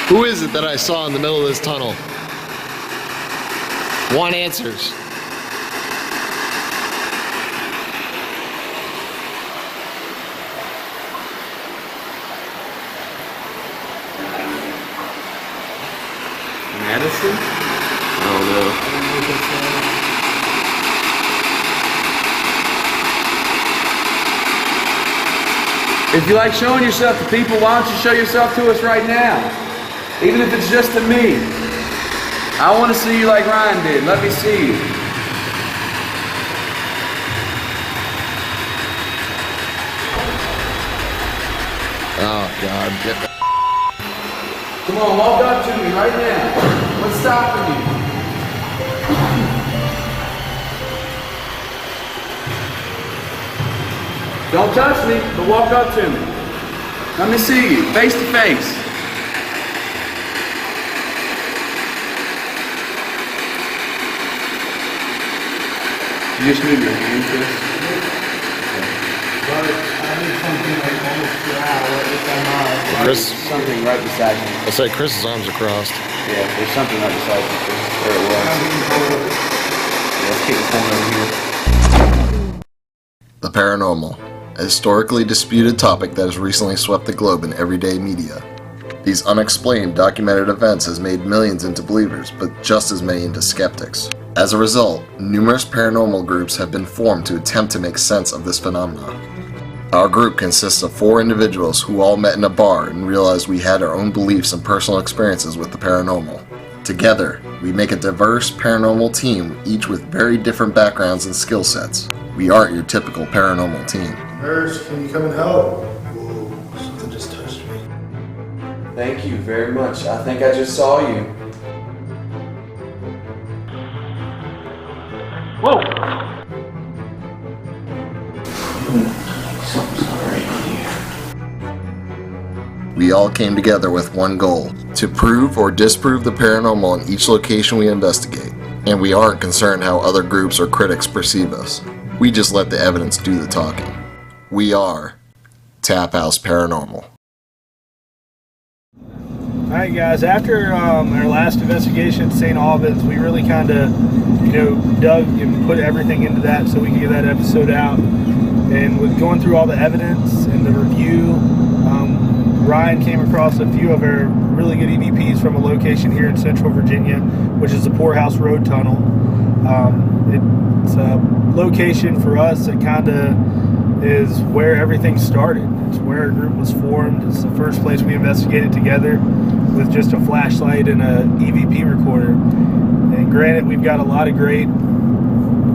Who is it that I saw in the middle of this tunnel? Want answers. Madison? I don't know. If you like showing yourself to people, why don't you show yourself to us right now? Even if it's just to me. I want to see you like Ryan did. Let me see you. Oh, God. Get the Come on, walk up to me right now. What's stopping you? Don't touch me, but walk up to me. Let me see you, face to face. You just move your hand, Chris. Chris. Something right beside you. I say Chris's arms are crossed. Yeah, there's something right beside you, Chris. There it was. Yeah, let's keep the corner over here. The paranormal, a historically disputed topic that has recently swept the globe in everyday media. These unexplained documented events has made millions into believers, but just as many into skeptics. As a result, numerous paranormal groups have been formed to attempt to make sense of this phenomenon. Our group consists of 4 individuals who all met in a bar and realized we had our own beliefs and personal experiences with the paranormal. Together, we make a diverse paranormal team, each with very different backgrounds and skill sets. We aren't your typical paranormal team. Nurse, can you come and help? Whoa, something just touched me. Thank you very much. I think I just saw you. Whoa! Something's already here. We all came together with one goal, to prove or disprove the paranormal in each location we investigate. And we aren't concerned how other groups or critics perceive us. We just let the evidence do the talking. We are Taphouse Paranormal. Alright guys, after our last investigation at St. Albans, we really kind of, dug and put everything into that so we can get that episode out. And with going through all the evidence and the review, Ryan came across a few of our really good EVPs from a location here in Central Virginia, which is the Poorhouse Road Tunnel. It's a location for us that kind of is where everything started. It's where our group was formed. It's the first place we investigated together with just a flashlight and a EVP recorder. And granted, we've got a lot of great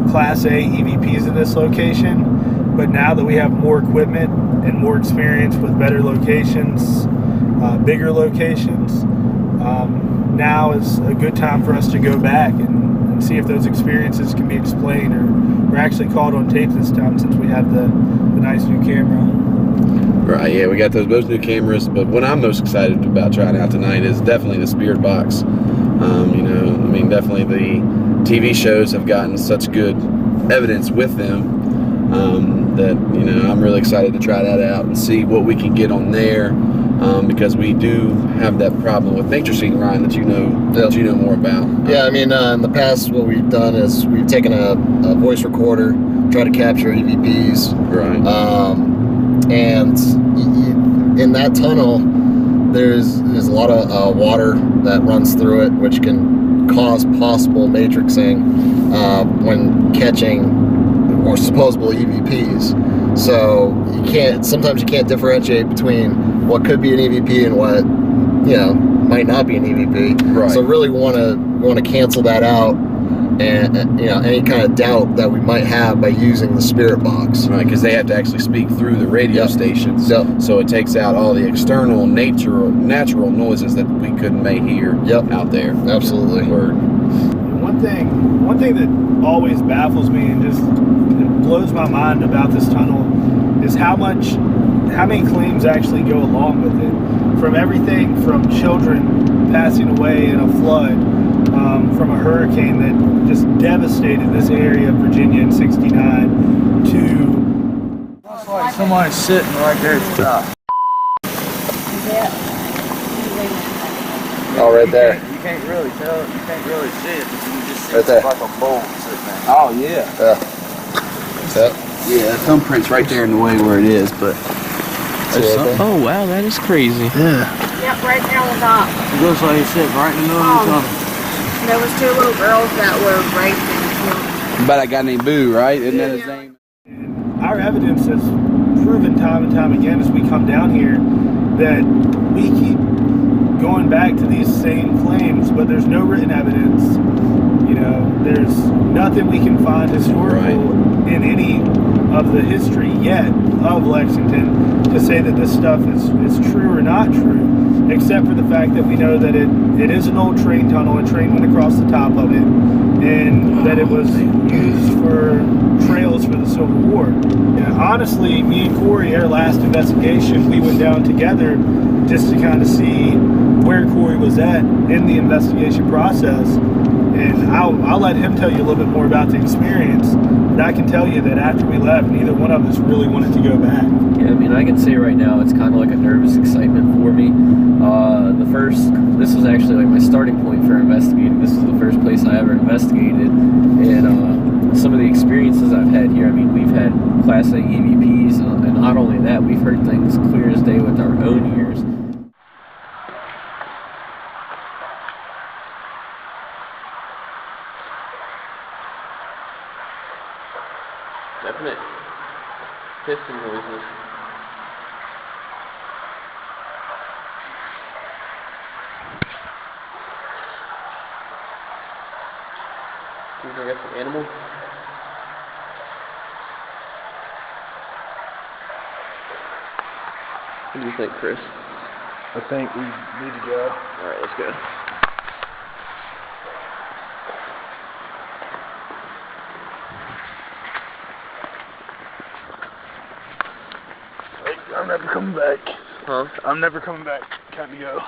Class A EVPs in this location, but now that we have more equipment and more experience with better locations, bigger locations, now is a good time for us to go back and see if those experiences can be explained or actually caught on tape this time since we have the nice new camera. Right, yeah, we got those new cameras, but what I'm most excited about trying out tonight is definitely the spirit box. Definitely the TV shows have gotten such good evidence with them that, I'm really excited to try that out and see what we can get on there, because we do have that problem with nature scene, Ryan, that you know more about. Yeah, in the past what we've done is we've taken a voice recorder, tried to capture EVPs. Right. And in that tunnel, there's a lot of water that runs through it, which can cause possible matrixing when catching or supposable EVPs. So sometimes you can't differentiate between what could be an EVP and what might not be an EVP. Right. So really want to cancel that out. And any kind of doubt that we might have by using the spirit box. Right, because they have to actually speak through the radio stations. Yep. So it takes out all the external natural noises that we may hear out there. Absolutely. Word. One thing that always baffles me and just it blows my mind about this tunnel is how many claims actually go along with it. From everything from children passing away in a flood, from a hurricane that just devastated this area of Virginia in '69 to... It's like somebody's sitting right there at the top. Oh, right there. You can't really tell. You can't really see it. You just see Right there. it's like a bolt sitting there. Oh, yeah. Yep. Yeah, thumbprint's right there in the way where it is, but See right there? Oh wow, that is crazy. yeah. Yep, right there on the top. It looks like it's sitting right in the middle of the tunnel. There was 2 little girls that were raped and killed. About that guy named Boo, right? Isn't that his name? Our evidence has proven time and time again as we come down here that we keep going back to these same claims, but there's no written evidence. You know, there's nothing we can find historical in any of the history yet of Lexington to say that this stuff is true or not true, except for the fact that we know that it is an old train tunnel, a train went across the top of it, and that it was used for trails for the Civil War. And honestly, me and Corey, our last investigation, we went down together just to kind of see where Corey was at in the investigation process. And I'll let him tell you a little bit more about the experience. But I can tell you that after we left, neither one of us really wanted to go back. Yeah, I mean, I can say right now it's kind of like a nervous excitement for me. This was actually like my starting point for investigating. This is the first place I ever investigated. And some of the experiences I've had here, I mean, we've had Class A EVPs, and not only that, we've heard things clear as day with our own ears. Definite hissing noises. Do you think that's an animal? What do you think, Chris? I think we need to go. Alright, let's go. I'm never coming back. Huh? I'm never coming back. Time to go.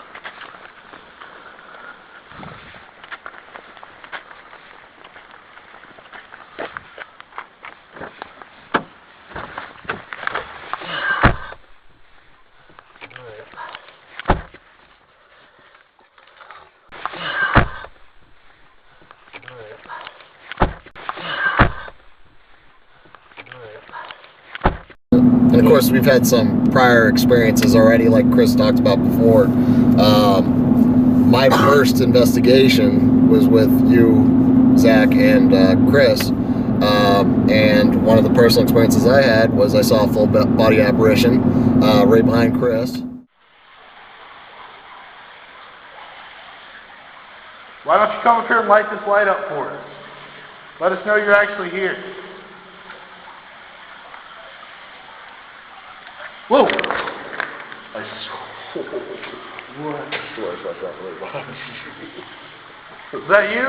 And of course, we've had some prior experiences already, like Chris talked about before. My first investigation was with you, Zach, and Chris. And one of the personal experiences I had was I saw a full body apparition right behind Chris. Why don't you come up here and light this light up for us? Let us know you're actually here. Whoa! What? Is that you?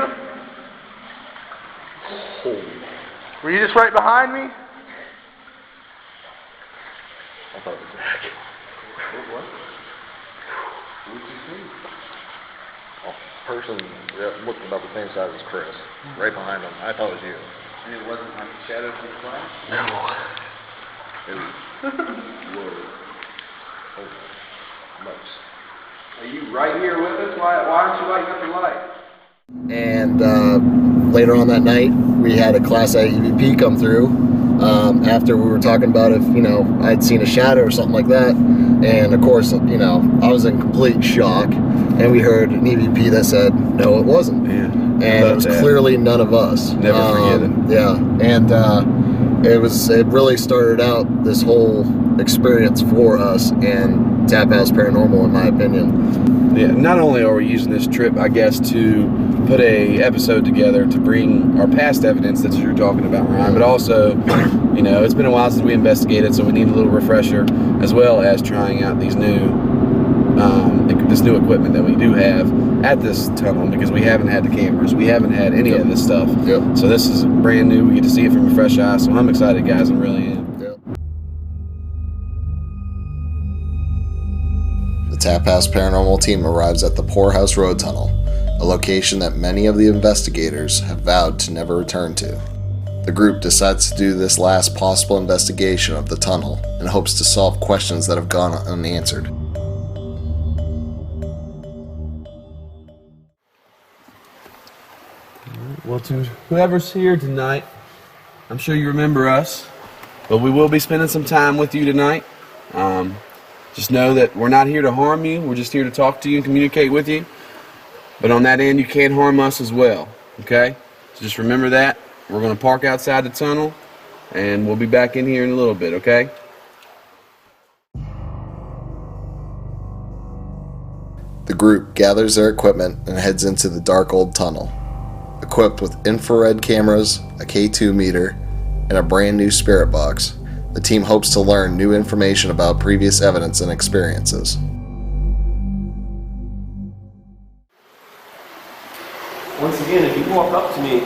Were you just right behind me? I thought it was Zach. What? What did you see? A person looking about the same size as Chris, right behind him. I thought it was you. And it wasn't like shadows in the flash? No. It was. Whoa. Oh, much. Are you right here with us? Why aren't you lighting up the light? And later on that night, we had a Class A EVP come through after we were talking about if, I'd seen a shadow or something like that. And of course, I was in complete shock. And we heard an EVP that said, no, it wasn't. Yeah. And it was clearly none of us. Never forget it. Yeah. And it really started out this whole experience for us and Taphouse Paranormal, in my opinion. Yeah, not only are we using this trip, I guess, to put a episode together to bring our past evidence that you're talking about, Ryan, but also, it's been a while since we investigated, so we need a little refresher, as well as trying out these this new equipment that we do have at this tunnel, because we haven't had the cameras, we haven't had any of this stuff. Yep. So this is brand new. We get to see it from a fresh eye. So I'm excited, guys. I really am. Yep. The Taphouse Paranormal team arrives at the Poorhouse Road Tunnel, a location that many of the investigators have vowed to never return to. The group decides to do this last possible investigation of the tunnel in hopes to solve questions that have gone unanswered. Well, to whoever's here tonight, I'm sure you remember us, but we will be spending some time with you tonight. Just know that we're not here to harm you. We're just here to talk to you and communicate with you. But on that end, you can't harm us as well, okay? So just remember that. We're going to park outside the tunnel, and we'll be back in here in a little bit, okay? The group gathers their equipment and heads into the dark old tunnel. Equipped with infrared cameras, a K2 meter, and a brand new spirit box, the team hopes to learn new information about previous evidence and experiences. Once again, if you walk up to me,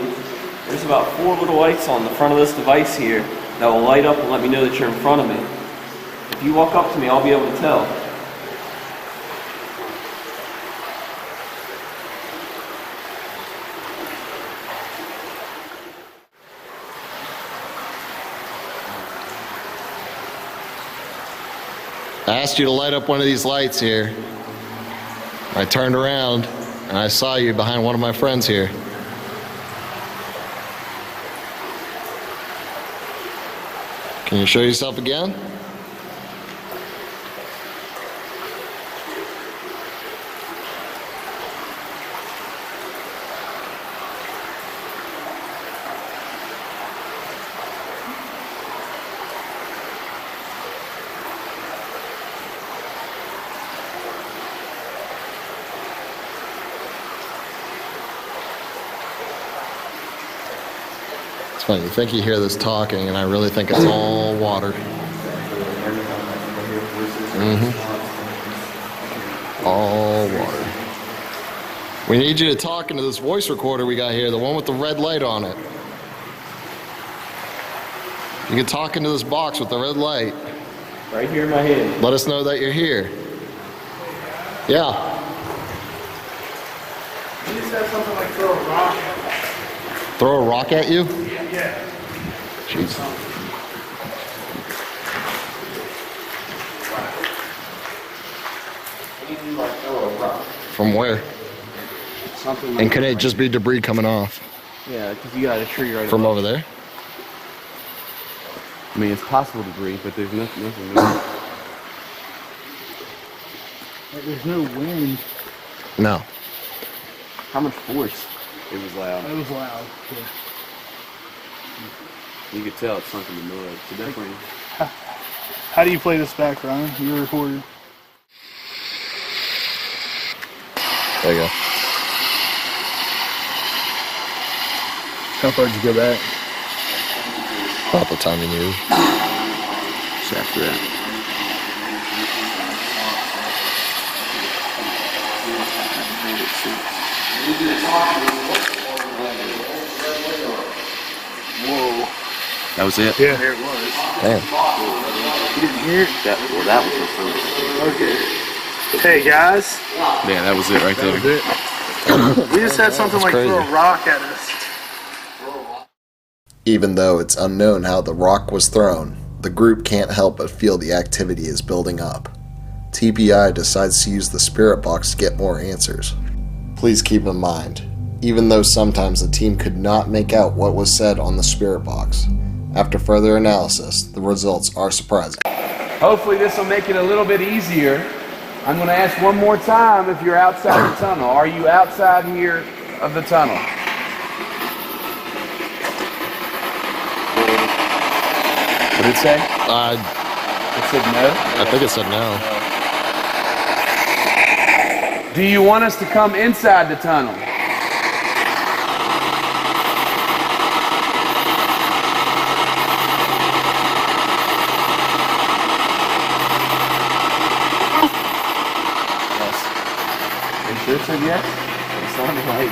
there's about 4 little lights on the front of this device here that will light up and let me know that you're in front of me. If you walk up to me, I'll be able to tell. I asked you to light up one of these lights here. I turned around and I saw you behind one of my friends here. Can you show yourself again? It's funny, you think you hear this talking, and I really think it's all water. All water. We need you to talk into this voice recorder we got here, the one with the red light on it. You can talk into this box with the red light. Right here in my head. Let us know that you're here. Yeah. You just said something like throw a rock. Throw a rock at you? Yeah. Jeez. From where? Something like And could it just be debris coming off? Yeah, because you got a tree right From above. over there? I mean, it's possible debris, but there's nothing moving. There's no wind. No. How much force? It was loud. It was loud. Yeah. You could tell it's sunk in the mud. So definitely. How do you play this back, Ryan? You're a recorder. There you go. How far did you go back? About the time you knew. Just after that. Whoa. That was it? Yeah, there it was. Damn. You didn't hear it? That was the first. Okay. Hey, guys. Yeah, that was it right there. That was it. We just had something like crazy. throw a rock at us. Even though it's unknown how the rock was thrown, the group can't help but feel the activity is building up. TPI decides to use the spirit box to get more answers. Please keep in mind, even though sometimes the team could not make out what was said on the spirit box, after further analysis, the results are surprising. Hopefully this will make it a little bit easier. I'm going to ask one more time if you're outside the tunnel. Are you outside here of the tunnel? What did it say? It said no? I think it said no. Do you want us to come inside the tunnel? Sure said yes? It sounded like.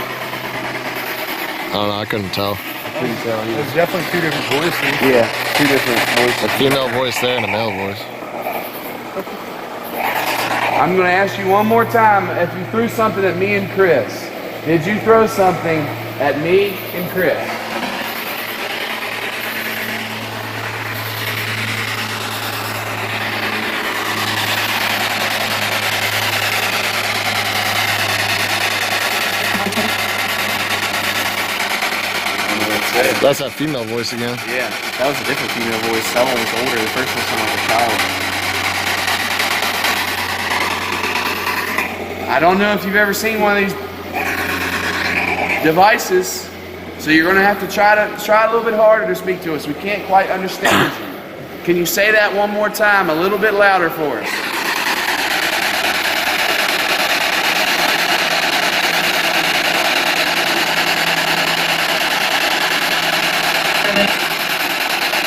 I don't know, I couldn't tell. I couldn't tell you. There's definitely two different voices. Yeah, two different voices. A female voice there and a male voice. I'm going to ask you one more time if you threw something at me and Chris. Did you throw something at me and Chris? That's that female voice again. Yeah, that was a different female voice. That one was older. The first one sounded like a child. I don't know if you've ever seen one of these devices, so you're going to have to try a little bit harder to speak to us. We can't quite understand you. Can you say that one more time, a little bit louder for us?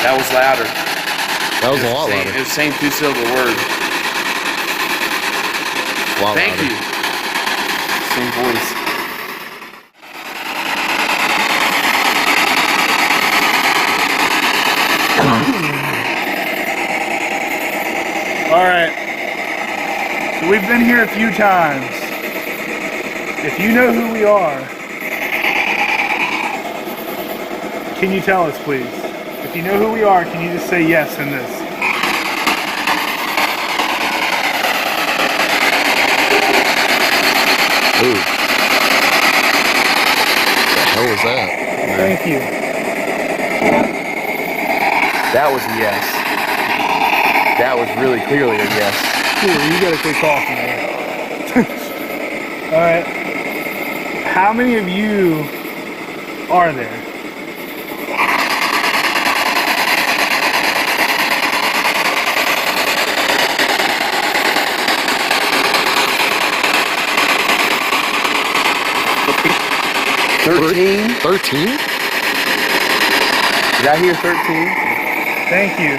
That was louder. That was a lot louder. It was the same two-syllable word. Thank you. Same voice. All right. So we've been here a few times. If you know who we are, can you tell us, please? If you know who we are, can you just say yes in this? Ooh. What the hell was that? Thank you. That was a yes. That was really clearly a yes. Cool, you gotta quit coughing, man. All right. How many of you are there? $13? 13? Did I hear 13? Thank you.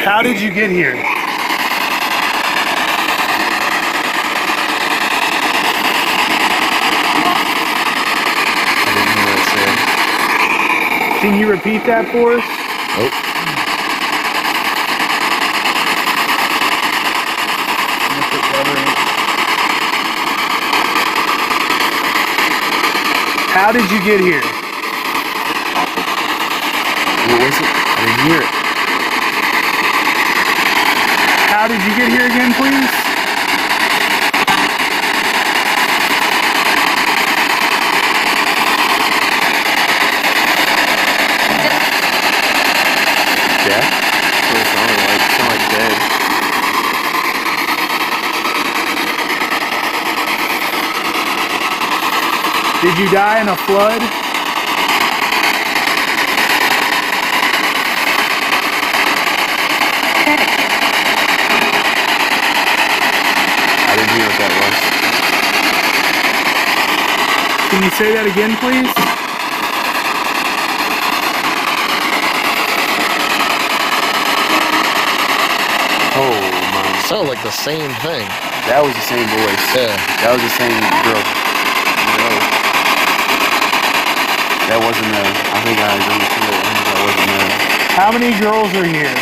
How did you get here? I didn't hear what it said. Can you repeat that for us? Nope. How did you get here? What was it? I didn't hear it. How did you get here again, please? Death? That's what it sounded like. It sounded like dead. Did you die in a flood? I didn't hear what that was. Can you say that again, please? Oh my. Sounded like the same thing. That was the same voice. Yeah. That was the same girl. No. That wasn't her. I think I agree with you. I think that wasn't her. How many girls are here?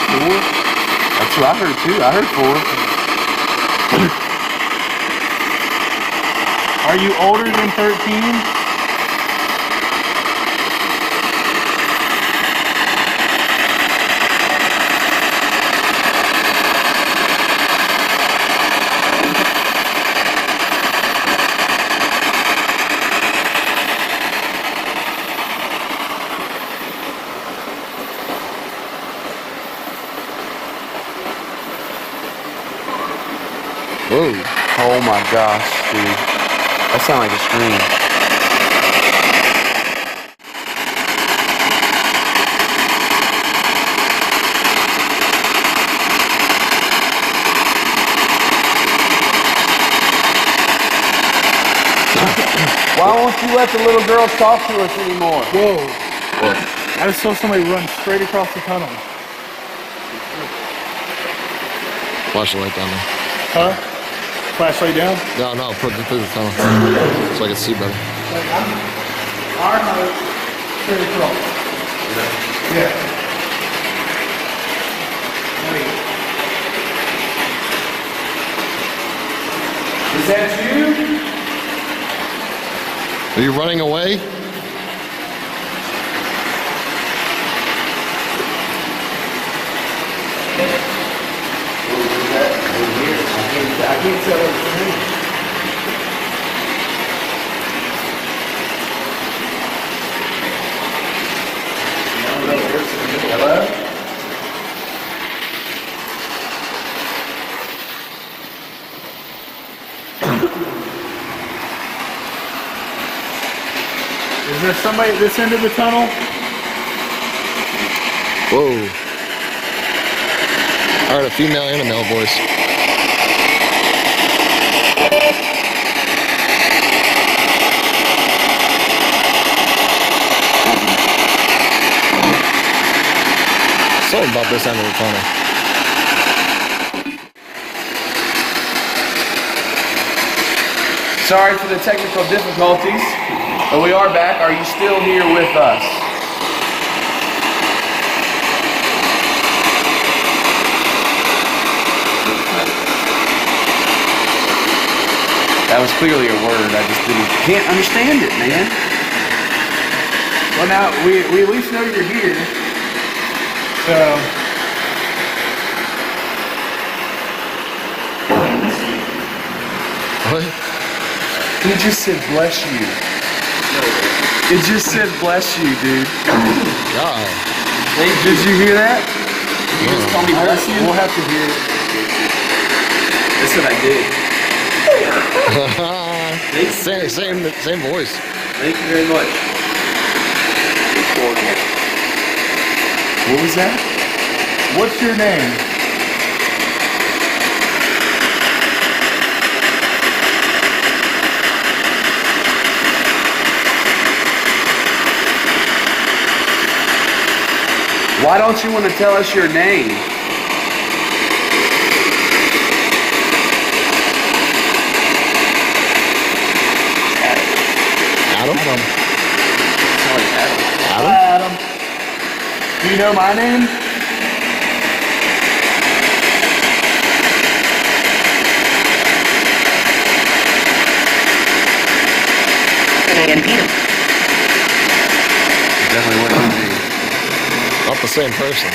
Four? That's what I heard too. I heard four. Are you older than 13? Whoa. Oh my gosh, dude. That sounded like a scream. Why won't you let the little girls talk to us anymore? Whoa. What? I just saw somebody run straight across the tunnel. Flashlight down there. Huh? Flashlight down? No, put it through the tunnel so I can see better. Our house, straight across. Yeah. Is that you? Are you running away? I can't tell what it's doing. Hello? Is there somebody at this end of the tunnel? Whoa. I heard a female and a male voice. Something about this end of the tunnel. Sorry for the technical difficulties, but we are back. Are you still here with us? That was clearly a word. I just can't understand it, man. Well, now we at least know you're here. So. What? He just said bless you. It just said bless you, dude. God. Did you hear that? You just told me bless you? We'll have to hear it. That's what I did. Same voice. Thank you very much. What was that? What's your name? Why don't you want to tell us your name? Adam? Adam. Do you know my name? Definitely wasn't me. Not the same person.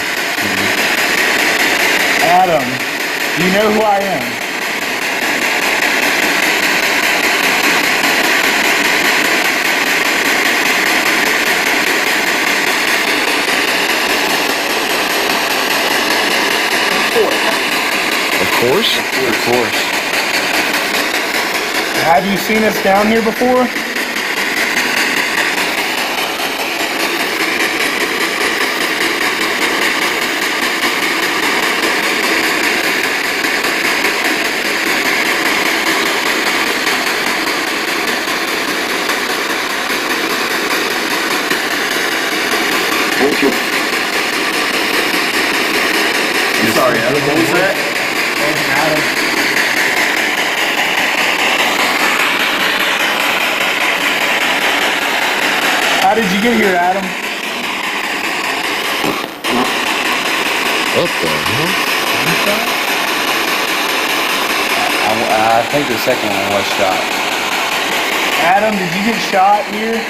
Adam. Do you know who I am? Of course. Of course. Have you seen us down here before? I'm sorry, Adam. What was that? Adam. How did you get here, Adam? What the hell? I think the second one was shot. Adam, did you get shot here?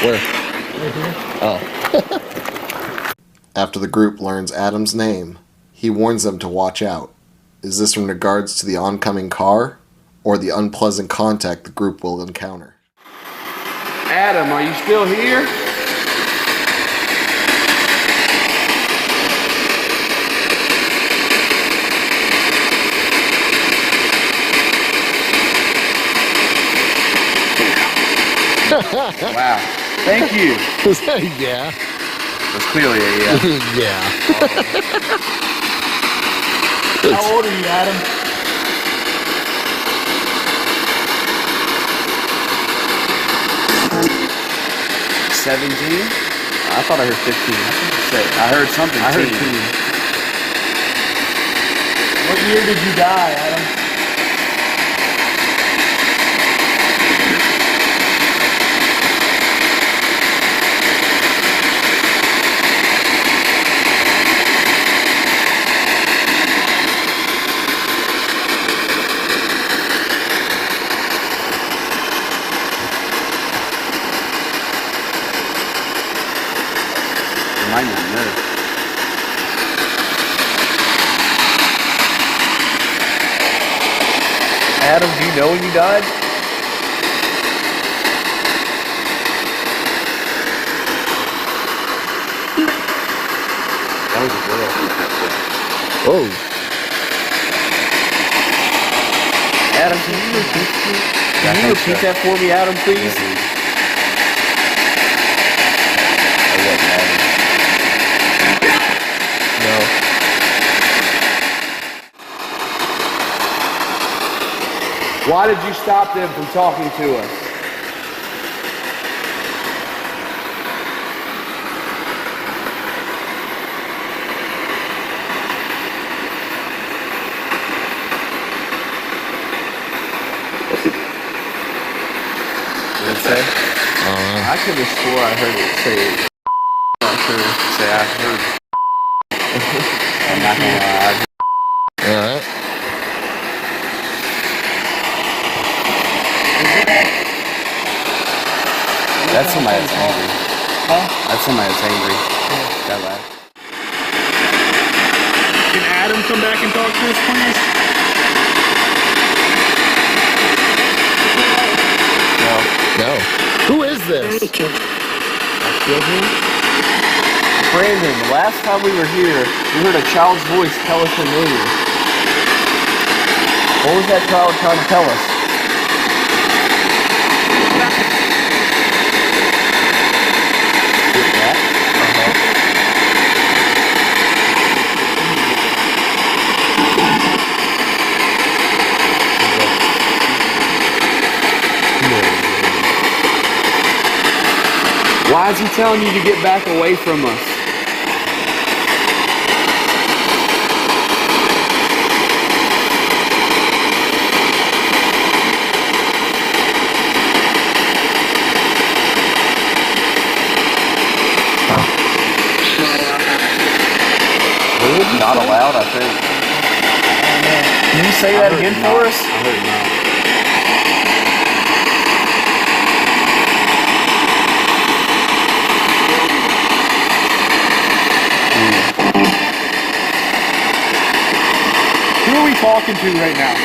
Where? Right here. Oh. After the group learns Adam's name, he warns them to watch out. Is this in regards to the oncoming car, or the unpleasant contact the group will encounter? Adam, are you still here? Wow. Thank you. Yeah. That's clearly a yeah. Yeah. How old are you, Adam? $17? I thought I heard 15. I heard something. I heard 2. What year did you die, Adam? find him, no. Adam, do you know when you died? That was a girl. Oh. Adam, can you repeat that for me, Adam, please? No. Why did you stop them from talking to us? What did it say? I could have swore I heard it say. Not sure. Say I heard. I'm not gonna lie. Alright. That's somebody that's angry. Huh? That's somebody that's angry. That laugh. Can Adam come back and talk to us, please? No. Who is this? Brandon, the last time we were here, we heard a child's voice tell us her name. What was that child trying to tell us? Why is he telling you to get back away from us? Not allowed, I think. Can you say that again for us? I heard no. Who are we talking to right now?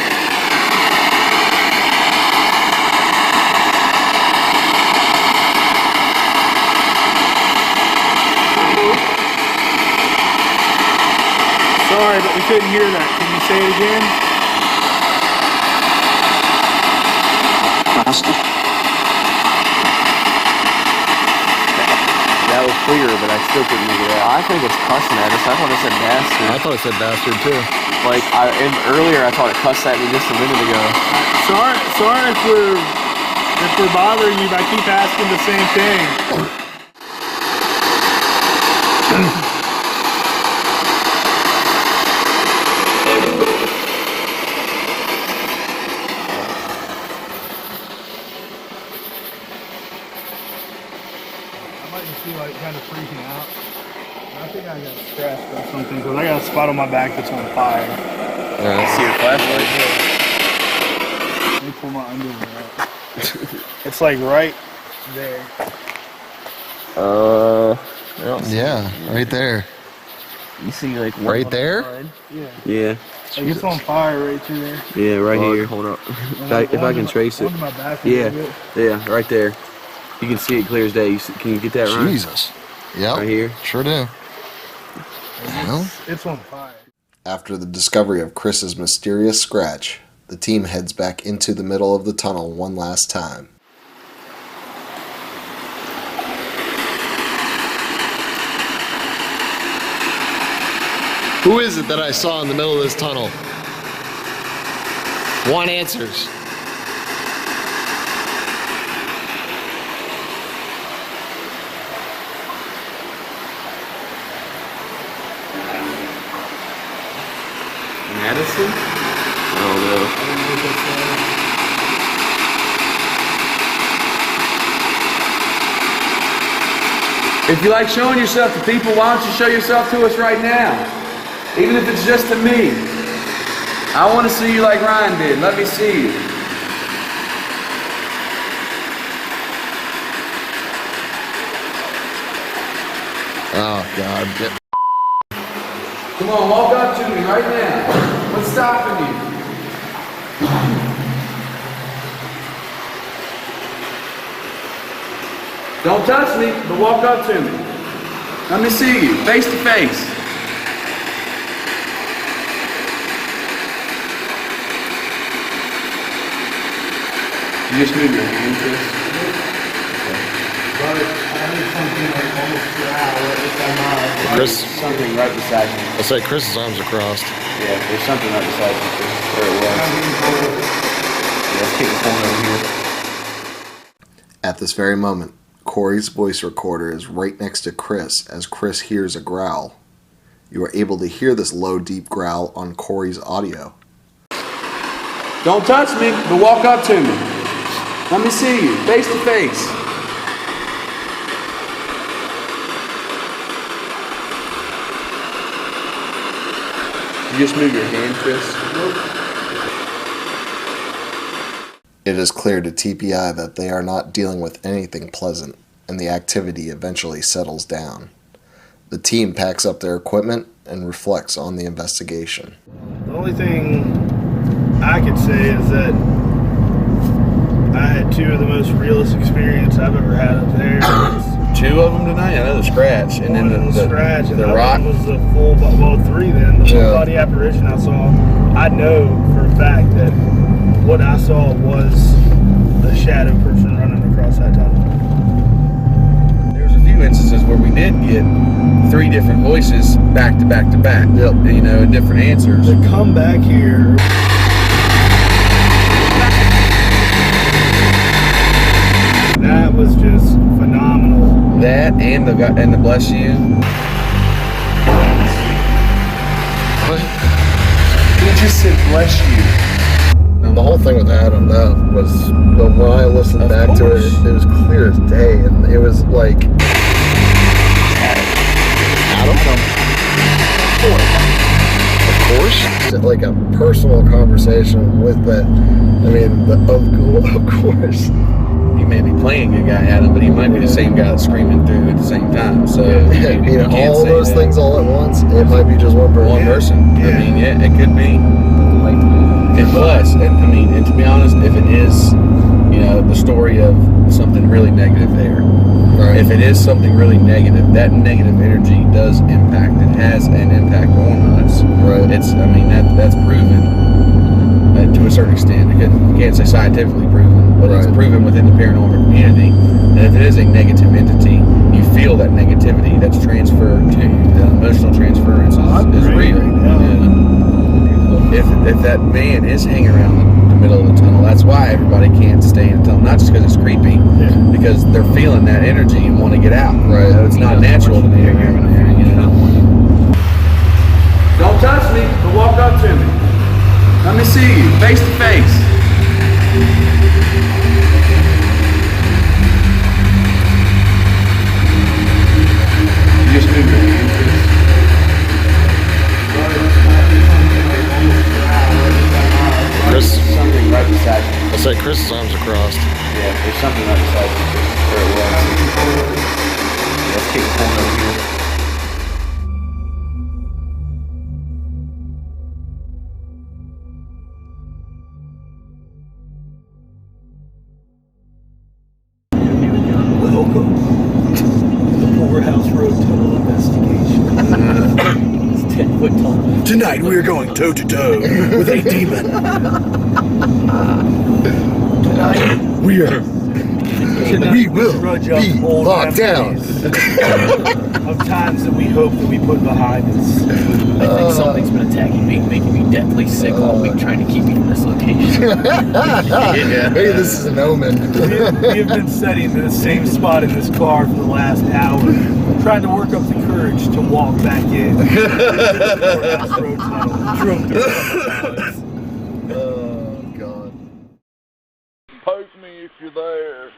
Sorry, but we couldn't hear that. Can you say it again? That was clear, but I still couldn't make it out. I think it's cussing at us. I thought it said bastard. I thought it said bastard too. Like, earlier I thought it cussed at me just a minute ago. Sorry if we're bothering you, but I keep asking the same thing. I might just be like kind of freaking out. I think I got stressed or something because I got a spot on my back that's on fire. I see your flashlight. Let me pull my underwear out. It's like right there. Yeah, right there. You see like one Right there? Yeah. Yeah. Like it's on fire right through there. Yeah, right here. Hold up. If I can trace it. Onto my back a Yeah. little bit. Yeah, right there. You can see it clear as day. Can you get that right? Jesus. Yep. Right here. Sure do. Well, It's on fire. after the discovery of Chris's mysterious scratch, the team heads back into the middle of the tunnel one last time. Who is it that I saw in the middle of this tunnel? Want answers. Madison? I don't know. If you like showing yourself to people, why don't you show yourself to us right now? Even if it's just to me. I want to see you like Ryan did. Let me see you. Oh, God. Come on, walk up to me right now. What's stopping you? Don't touch me, but walk up to me. Let me see you, face to face. You just move your hand, Chris. Chris, Something right beside you. I say Chris's arms are crossed. Yeah, there's something right beside you, Chris. Where it was. Yeah, let's keep pulling over here. At this very moment, Corey's voice recorder is right next to Chris as Chris hears a growl. You are able to hear this low, deep growl on Corey's audio. Don't touch me, but walk up to me. Let me see you, face to face. You just move your hand, Chris. It is clear to TPI that they are not dealing with anything pleasant, and the activity eventually settles down. The team packs up their equipment and reflects on the investigation. The only thing I could say is that I had two of the most realist experiences I've ever had up there. Two of them tonight. I know the scratch, and then the scratch, and the the rock. one was the full, well, three then. The full body apparition I saw. I know for a fact that what I saw was a shadow person running across that tunnel. There's a few instances where we did get three different voices back to back to back. Yep. You know, different answers. To come back here. That was just phenomenal. That and the bless you. He just said bless you. And the whole thing with Adam was when I listened back to it, it was clear as day, and it was like Adam. Of course, like a personal conversation with that. I mean, of course. He may be playing a guy Adam, but he might be the same guy that's screaming through at the same time. So you know, all those things all at once, it might be just one person. One person. Yeah. I mean, yeah, it could be. And plus, and I mean, and to be honest, if it is, you know, the story of something really negative there, Right. if it is something really negative, that negative energy does impact. It has an impact on us. Right. It's, I mean, that's proven to a certain extent. I can't say scientifically proven, but it's Right. proven within the paranormal community. And if it is a negative entity, you feel that negativity that's transferred to you. The emotional transference is real. If that man is hanging around the middle of the tunnel, that's why everybody can't stay in the tunnel. Not just because it's creepy, because they're feeling that energy and want to get out. Right. So it's not natural to be around there. You know. Don't touch me, but walk up to me. Let me see you, face to face. You just move your hand, Chris. Chris, Something right beside you. I say Chris's arms are crossed. Yeah, there's something right beside you, Chris. Where it was. Yeah, let's keep pulling over here. Welcome to the Poorhouse Road Tunnel investigation. It's 10-foot tall. Tonight we are going toe to toe with a demon. We will Grudge up be old locked down. memories of times that we hope that we put behind us. I think something's been attacking me, making me deathly sick all week, trying to keep me from this location. Maybe this is an omen. We have been sitting in the same spot in this car for the last hour, trying to work up the courage to walk back in. The Poorhouse Road Tunnel. Drove through a couple times. Oh, God. Poke me if you're there.